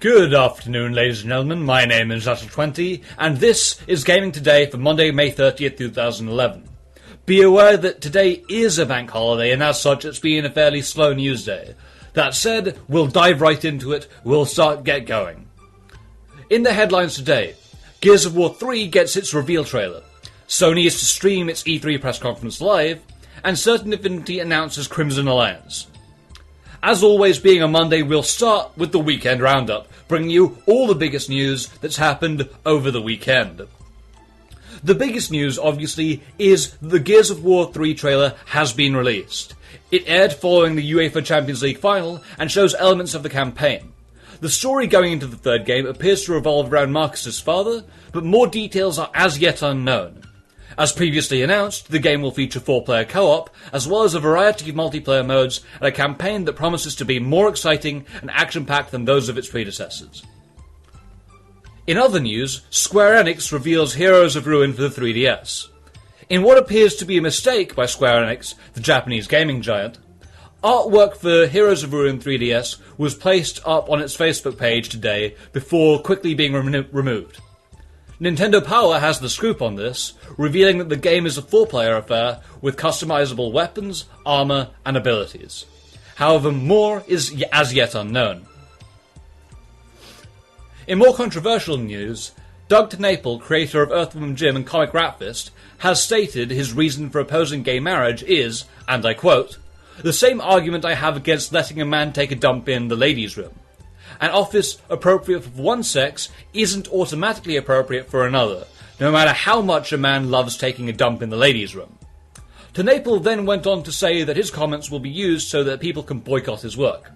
Good afternoon, ladies and gentlemen. My name is Natural20, and this is Gaming Today for Monday, May 30th, 2011. Be aware that today is a bank holiday, and as such, it's been a fairly slow news day. That said, we'll dive right into it. We'll get going. In the headlines today, Gears of War 3 gets its reveal trailer, Sony is to stream its E3 press conference live, and Certain Affinity announces Crimson Alliance. As always, being a Monday, we'll start with the weekend roundup, bringing you all the biggest news that's happened over the weekend. The biggest news, obviously, is the Gears of War 3 trailer has been released. It aired following the UEFA Champions League final and shows elements of the campaign. The story going into the third game appears to revolve around Marcus's father, but more details are as yet unknown. As previously announced, the game will feature 4-player co-op, as well as a variety of multiplayer modes, and a campaign that promises to be more exciting and action-packed than those of its predecessors. In other news, Square Enix reveals Heroes of Ruin for the 3DS. In what appears to be a mistake by Square Enix, the Japanese gaming giant, artwork for Heroes of Ruin 3DS was placed up on its Facebook page today before quickly being removed. Nintendo Power has the scoop on this, revealing that the game is a 4-player affair with customizable weapons, armor, and abilities. However, more is as yet unknown. In more controversial news, Doug TenNapel, creator of Earthworm Jim and Comic Rapfist, has stated his reason for opposing gay marriage is, and I quote, "the same argument I have against letting a man take a dump in the ladies' room. An office appropriate for one sex isn't automatically appropriate for another, no matter how much a man loves taking a dump in the ladies' room." TenNapel then went on to say that his comments will be used so that people can boycott his work.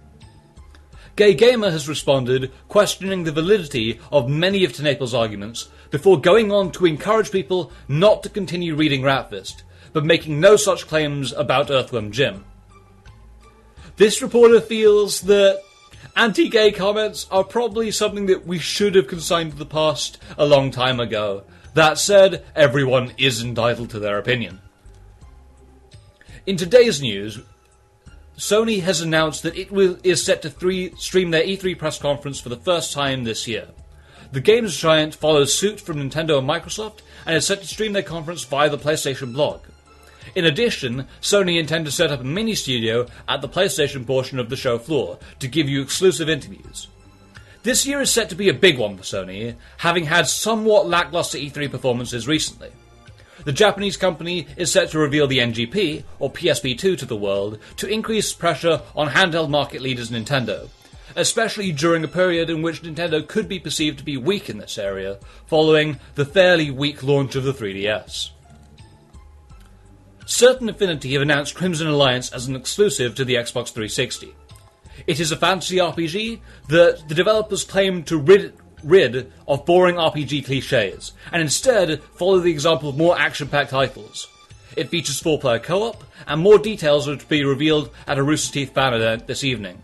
Gay Gamer has responded, questioning the validity of many of TenNapel's arguments, before going on to encourage people not to continue reading Rapfist, but making no such claims about Earthworm Jim. This reporter feels that anti-gay comments are probably something that we should have consigned to the past a long time ago. That said, everyone is entitled to their opinion. In today's news, Sony has announced that it is set to stream their E3 press conference for the first time this year. The games giant follows suit from Nintendo and Microsoft and is set to stream their conference via the PlayStation blog. In addition, Sony intend to set up a mini-studio at the PlayStation portion of the show floor to give you exclusive interviews. This year is set to be a big one for Sony, having had somewhat lackluster E3 performances recently. The Japanese company is set to reveal the NGP, or PSP2, to the world to increase pressure on handheld market leaders Nintendo, especially during a period in which Nintendo could be perceived to be weak in this area, following the fairly weak launch of the 3DS. Certain Affinity have announced Crimson Alliance as an exclusive to the Xbox 360. It is a fantasy RPG that the developers claim to rid of boring RPG cliches, and instead follow the example of more action-packed titles. It features 4-player co-op, and more details are to be revealed at a Rooster Teeth fan event this evening.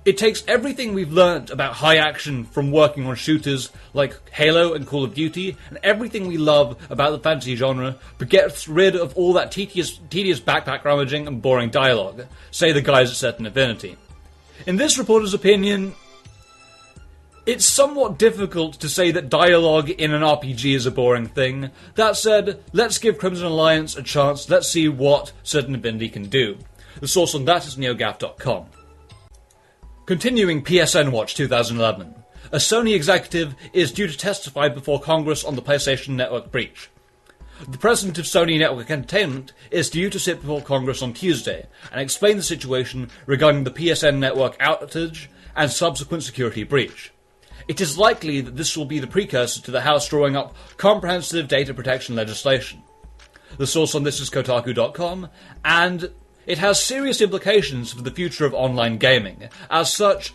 It takes everything we've learnt about high action from working on shooters like Halo and Call of Duty, and everything we love about the fantasy genre, but gets rid of all that tedious backpack rummaging and boring dialogue, say the guys at Certain Affinity. In this reporter's opinion, it's somewhat difficult to say that dialogue in an RPG is a boring thing. That said, let's give Crimson Alliance a chance, let's see what Certain Affinity can do. The source on that is NeoGAF.com. Continuing PSN Watch 2011, a Sony executive is due to testify before Congress on the PlayStation Network breach. The president of Sony Network Entertainment is due to sit before Congress on Tuesday and explain the situation regarding the PSN Network outage and subsequent security breach. It is likely that this will be the precursor to the House drawing up comprehensive data protection legislation. The source on this is Kotaku.com, and it has serious implications for the future of online gaming. As such,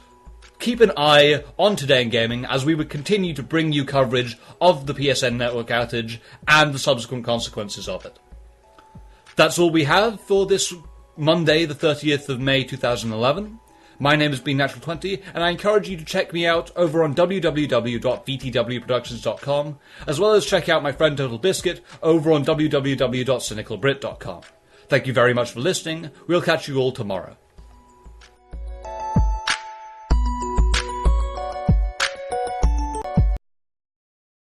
keep an eye on Today in Gaming as we would continue to bring you coverage of the PSN network outage and the subsequent consequences of it. That's all we have for this Monday, the 30th of May 2011. My name has been Natural20, and I encourage you to check me out over on www.vtwproductions.com, as well as check out my friend Total Biscuit over on www.cynicalbrit.com. Thank you very much for listening. We'll catch you all tomorrow.